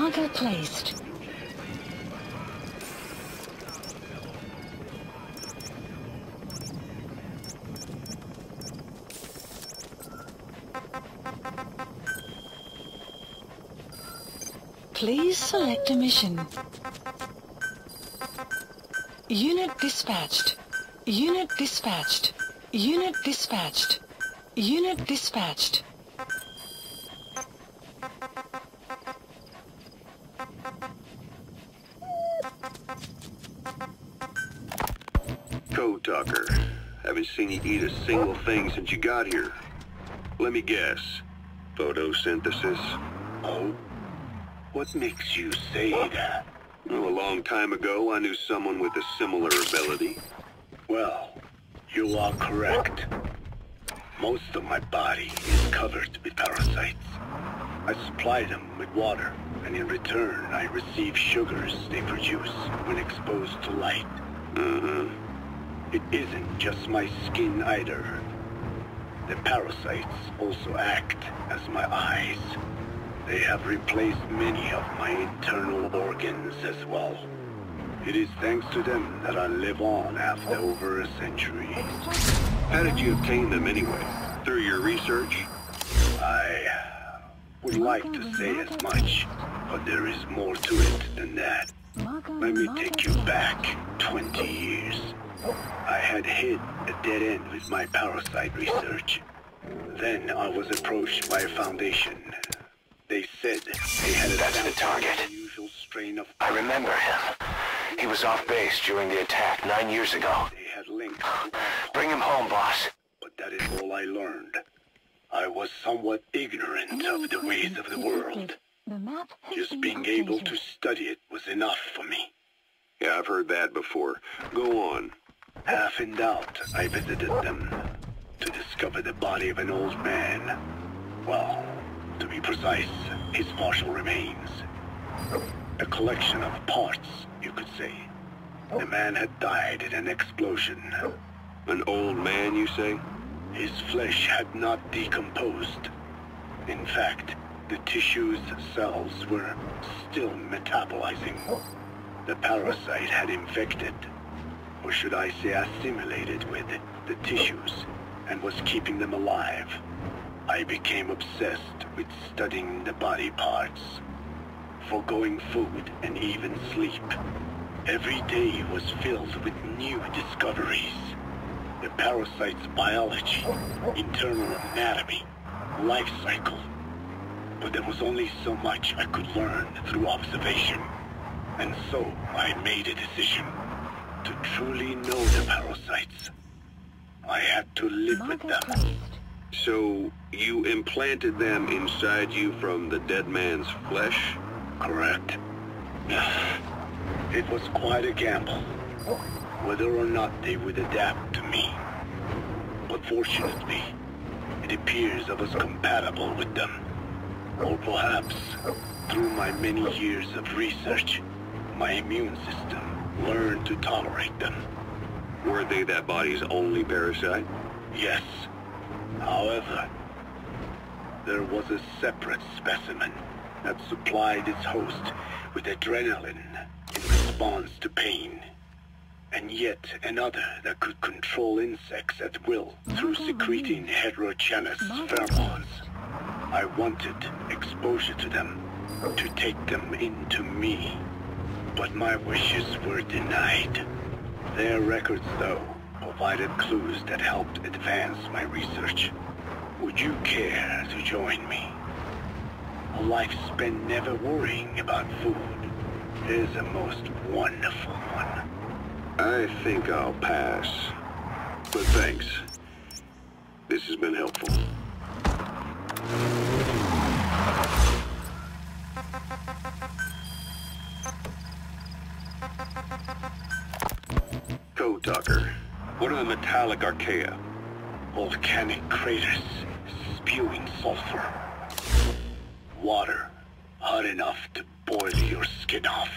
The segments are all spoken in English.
Marker placed. Please select a mission. Unit dispatched. Unit dispatched. Unit dispatched. Unit dispatched. Code Talker. Haven't seen you eat a single thing since you got here. Let me guess. Photosynthesis? Oh? What makes you say that? Well, a long time ago, I knew someone with a similar ability. Well, you are correct. Most of my body is covered with parasites. I supply them with water, and in return, I receive sugars they produce when exposed to light. It isn't just my skin either. The parasites also act as my eyes. They have replaced many of my internal organs as well. It is thanks to them that I live on after over a century. How did you obtain them anyway? Through your research? I would like to say as much, but there is more to it than that. Let me take you back 20 years. I had hit a dead end with my parasite research. Then I was approached by a foundation. They said they had That's the target. unusual strain of... I remember him. He was off base during the attack 9 years ago. They had linked... Bring him home, boss. But that is all I learned. I was somewhat ignorant of the ways of the world. Just being able to study it was enough for me. Yeah, I've heard that before. Go on. Half in doubt, I visited them to discover the body of an old man. Well, to be precise, his partial remains. A collection of parts, you could say. The man had died in an explosion. An old man, you say? His flesh had not decomposed. In fact, the tissue's cells were still metabolizing. The parasite had infected, or should I say assimilated with, the tissues, and was keeping them alive. I became obsessed with studying the body parts, foregoing food and even sleep. Every day was filled with new discoveries. The parasite's biology, internal anatomy, life cycle. But there was only so much I could learn through observation. And so I made a decision. To truly know the parasites, I had to live with them. So, you implanted them inside you from the dead man's flesh? Correct. It was quite a gamble, whether or not they would adapt to me. But fortunately, it appears I was compatible with them. Or perhaps, through my many years of research, my immune system learned to tolerate them. Were they that body's only parasite? Yes. However, there was a separate specimen that supplied its host with adrenaline in response to pain, and yet another that could control insects at will through secreting heterogeneous pheromones. I wanted exposure to them, to take them into me, but my wishes were denied. Their records, though, provided clues that helped advance my research. Would you care to join me? A life spent never worrying about food is a most wonderful one. I think I'll pass. But thanks. This has been helpful. Code Talker, what are the metallic archaea? Volcanic craters spewing sulfur. Water hot enough to boil your skin off.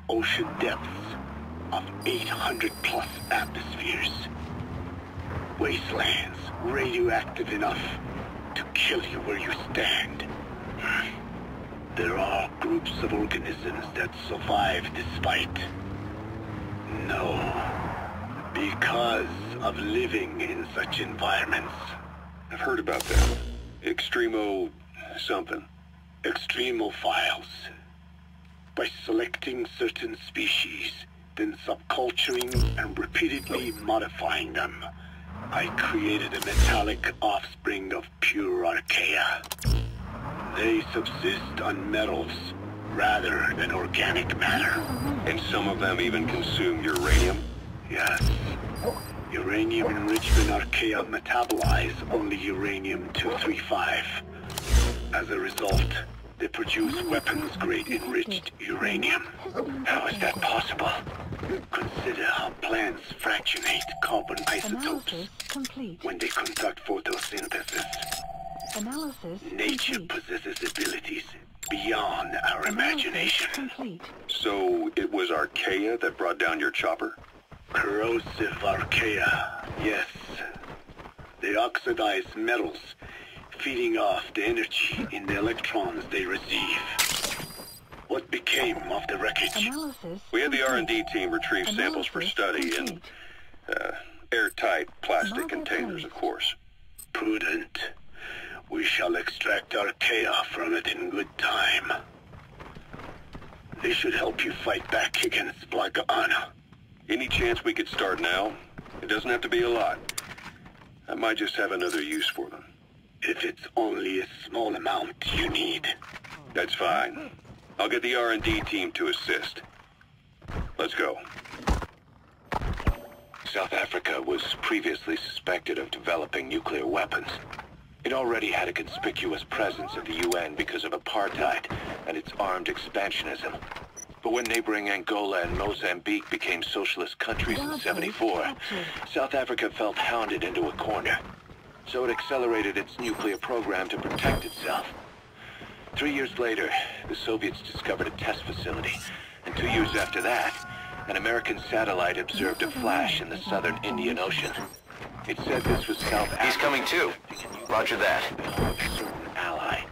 Ocean depths of 800 plus atmospheres. Wastelands radioactive enough to kill you where you stand. There are groups of organisms that survive this fight. No, because of living in such environments. I've heard about that. Extremo... something. Extremophiles. By selecting certain species, then subculturing and repeatedly modifying them, I created a metallic offspring of pure archaea. They subsist on metals rather than organic matter. And some of them even consume uranium? Yes. Uranium enrichment archaea metabolize only uranium-235. As a result, they produce weapons-grade enriched uranium. How is that possible? Consider how plants fractionate carbon isotopes Analysis complete. when they conduct photosynthesis. Analysis Nature complete. possesses abilities beyond our imagination. Complete. So it was archaea that brought down your chopper? Corrosive archaea, yes. They oxidize metals, feeding off the energy in the electrons they receive. What became of the wreckage? Analysis We had the complete. R&D team retrieve samples for study in airtight plastic containers, of course. Prudent. We shall extract archaea from it in good time. They should help you fight back against Blagana. Any chance we could start now? It doesn't have to be a lot. I might just have another use for them. If it's only a small amount you need. That's fine. I'll get the R&D team to assist. Let's go. South Africa was previously suspected of developing nuclear weapons. It already had a conspicuous presence at the UN because of apartheid and its armed expansionism. But when neighboring Angola and Mozambique became socialist countries in '74, South Africa felt hounded into a corner. So it accelerated its nuclear program to protect itself. 3 years later, the Soviets discovered a test facility, and 2 years after that, an American satellite observed a flash in the southern Indian Ocean. It said this was South Africa. He's coming too. Roger that. A certain ally.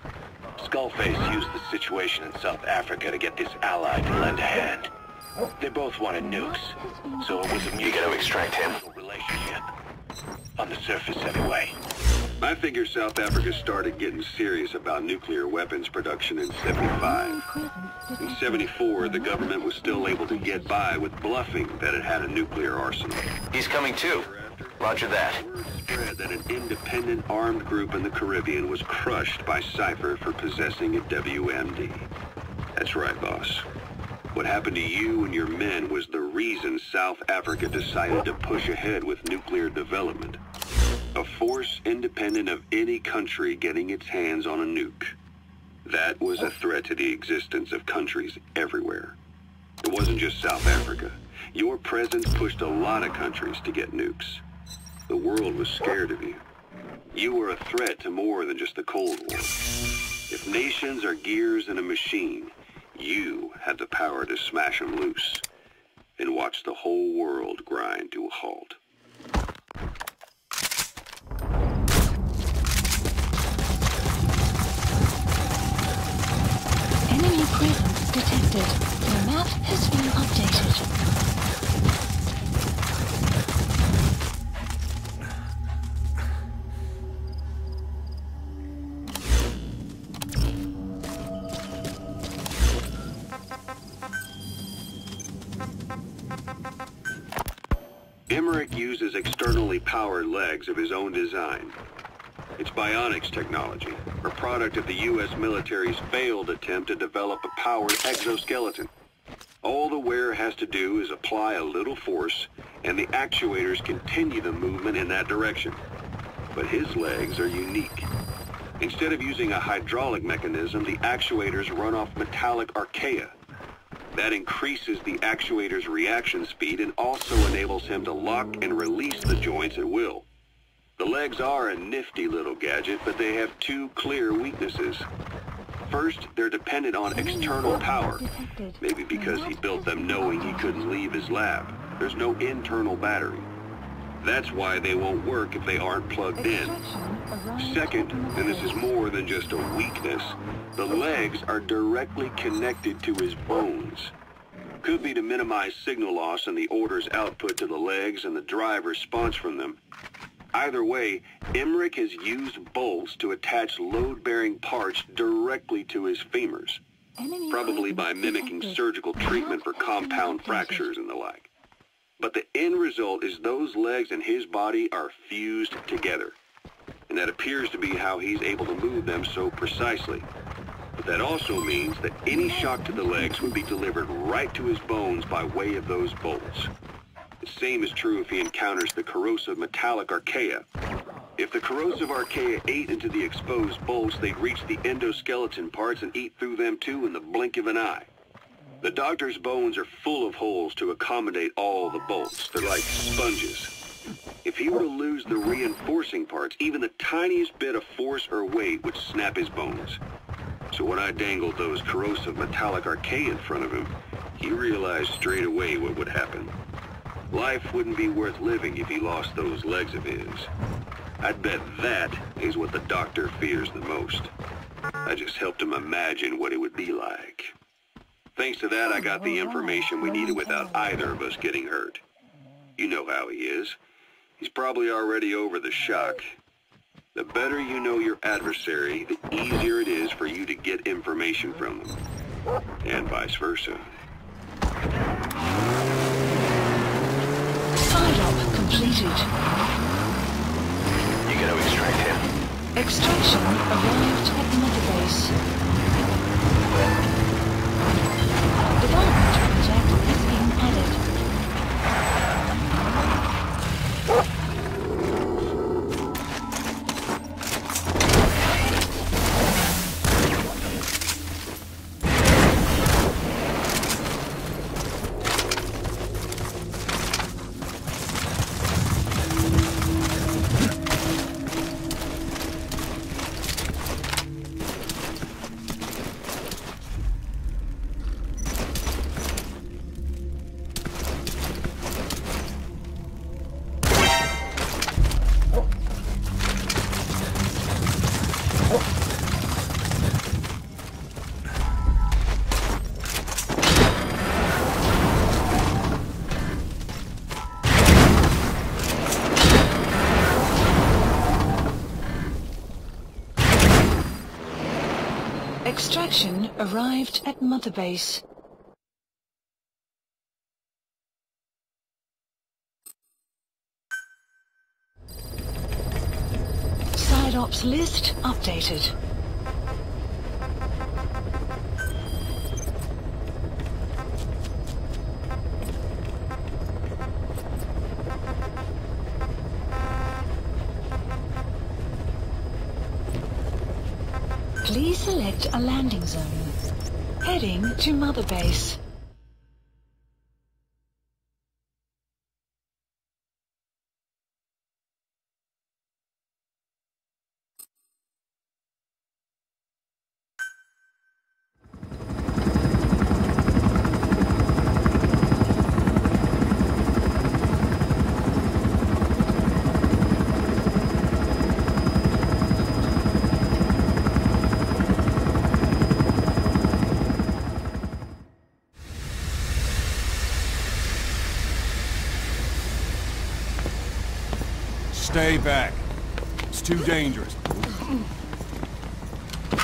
Skullface used the situation in South Africa to get this ally to lend a hand. They both wanted nukes, so it was a mutual extract him relationship. On the surface, anyway. I figure South Africa started getting serious about nuclear weapons production in '75. In '74, the government was still able to get by with bluffing that it had a nuclear arsenal. He's coming too. Roger that. Word spread that an independent armed group in the Caribbean was crushed by Cypher for possessing a WMD. That's right, boss. What happened to you and your men was the reason South Africa decided to push ahead with nuclear development. A force independent of any country getting its hands on a nuke. That was a threat to the existence of countries everywhere. It wasn't just South Africa. Your presence pushed a lot of countries to get nukes. The world was scared of you. You were a threat to more than just the Cold War. If nations are gears in a machine, you had the power to smash them loose and watch the whole world grind to a halt. Enemy presence detected. The map has been updated. Emmerich uses externally powered legs of his own design. It's bionics technology, a product of the U.S. military's failed attempt to develop a powered exoskeleton. All the wearer has to do is apply a little force, and the actuators continue the movement in that direction. But his legs are unique. Instead of using a hydraulic mechanism, the actuators run off metallic archaea. That increases the actuator's reaction speed and also enables him to lock and release the joints at will. The legs are a nifty little gadget, but they have two clear weaknesses. First, they're dependent on external power, maybe because he built them knowing he couldn't leave his lab. There's no internal battery. That's why they won't work if they aren't plugged in. Second, and this is more than just a weakness, the legs are directly connected to his bones. Could be to minimize signal loss and the order's output to the legs and the drive response from them. Either way, Emmerich has used bolts to attach load-bearing parts directly to his femurs, probably by mimicking surgical treatment for compound fractures and the like. But the end result is those legs and his body are fused together, and that appears to be how he's able to move them so precisely. But that also means that any shock to the legs would be delivered right to his bones by way of those bolts. The same is true if he encounters the corrosive metallic archaea. If the corrosive archaea ate into the exposed bolts, they'd reach the endoskeleton parts and eat through them too in the blink of an eye. The doctor's bones are full of holes to accommodate all the bolts. They're like sponges. If he were to lose the reinforcing parts, even the tiniest bit of force or weight would snap his bones. So when I dangled those corrosive metallic archaea in front of him, he realized straight away what would happen. Life wouldn't be worth living if he lost those legs of his. I'd bet that is what the doctor fears the most. I just helped him imagine what it would be like. Thanks to that, I got the information we needed without either of us getting hurt. You know how he is. He's probably already over the shock. The better you know your adversary, the easier it is for you to get information from them. And vice versa. Side-up completed. You gotta extract him. Extraction arrived at Mother Base. Development project is being added. Extraction arrived at Mother Base. Side ops list updated. Please select a landing zone. Heading to Mother Base. Stay back. It's too dangerous.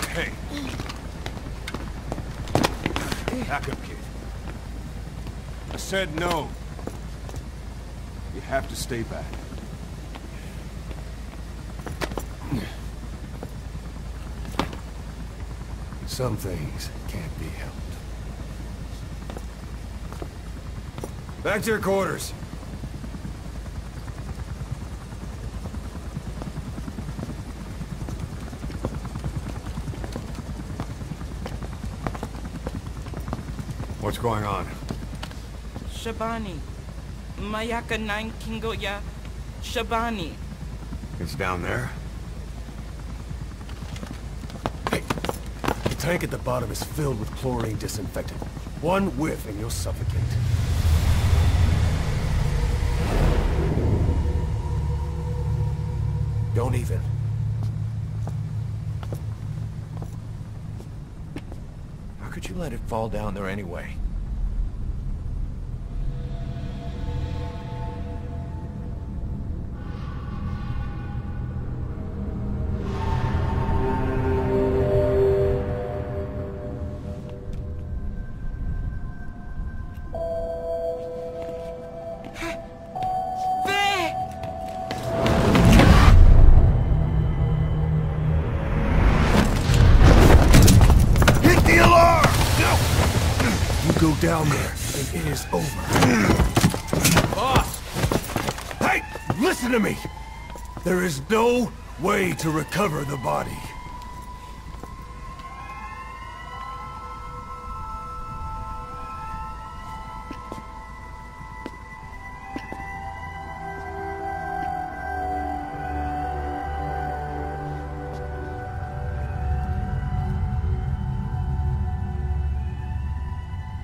Hey. Back up, kid. I said no. You have to stay back. Some things can't be helped. Back to your quarters. What's going on? Shabani. Mayaka 9 Kingoya. Shabani. It's down there. Hey! The tank at the bottom is filled with chlorine disinfectant. One whiff and you'll suffocate. Don't even. How could you let it fall down there anyway? Go down there, and it is over. Boss! Hey! Listen to me! There is no way to recover the body.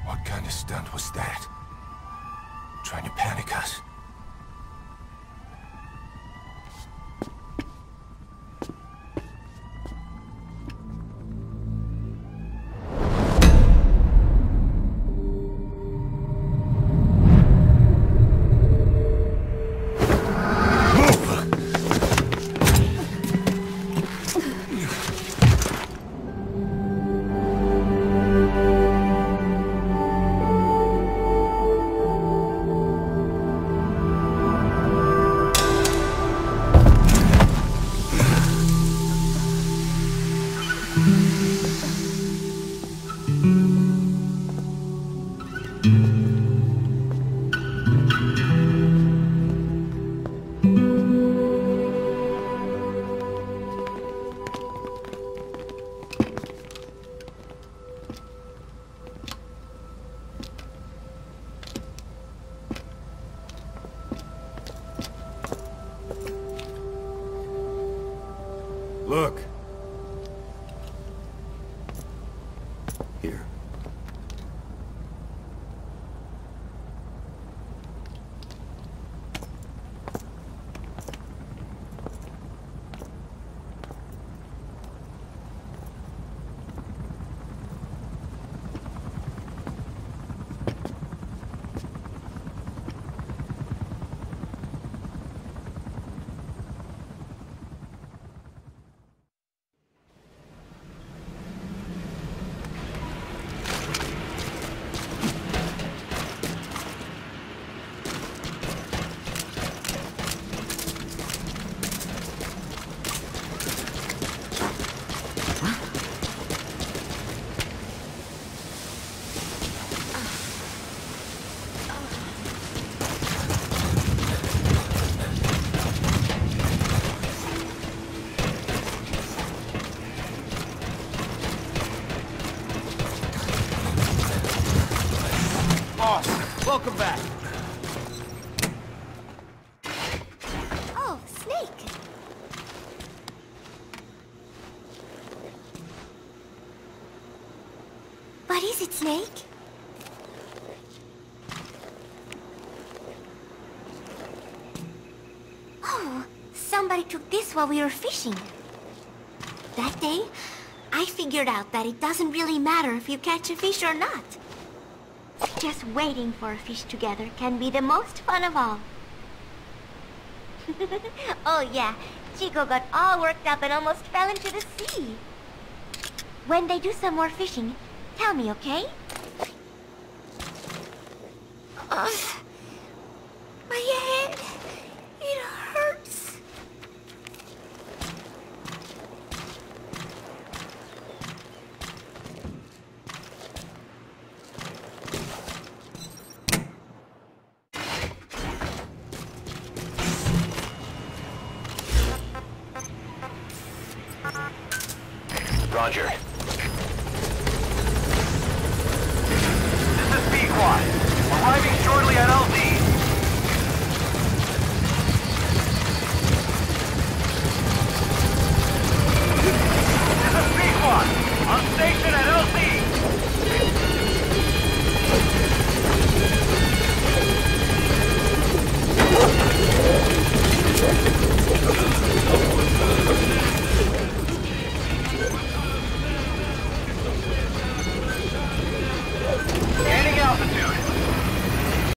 What kind of stunt was that? Trying to panic us? Look. Here. Welcome back. Oh, Snake. What is it, Snake? Oh, somebody took this while we were fishing. That day, I figured out that it doesn't really matter if you catch a fish or not. Just waiting for a fish together can be the most fun of all. Oh yeah, Chico got all worked up and almost fell into the sea. When they do some more fishing, tell me, okay? My head, it hurts. Roger. This is Pequod. Arriving shortly at LZ.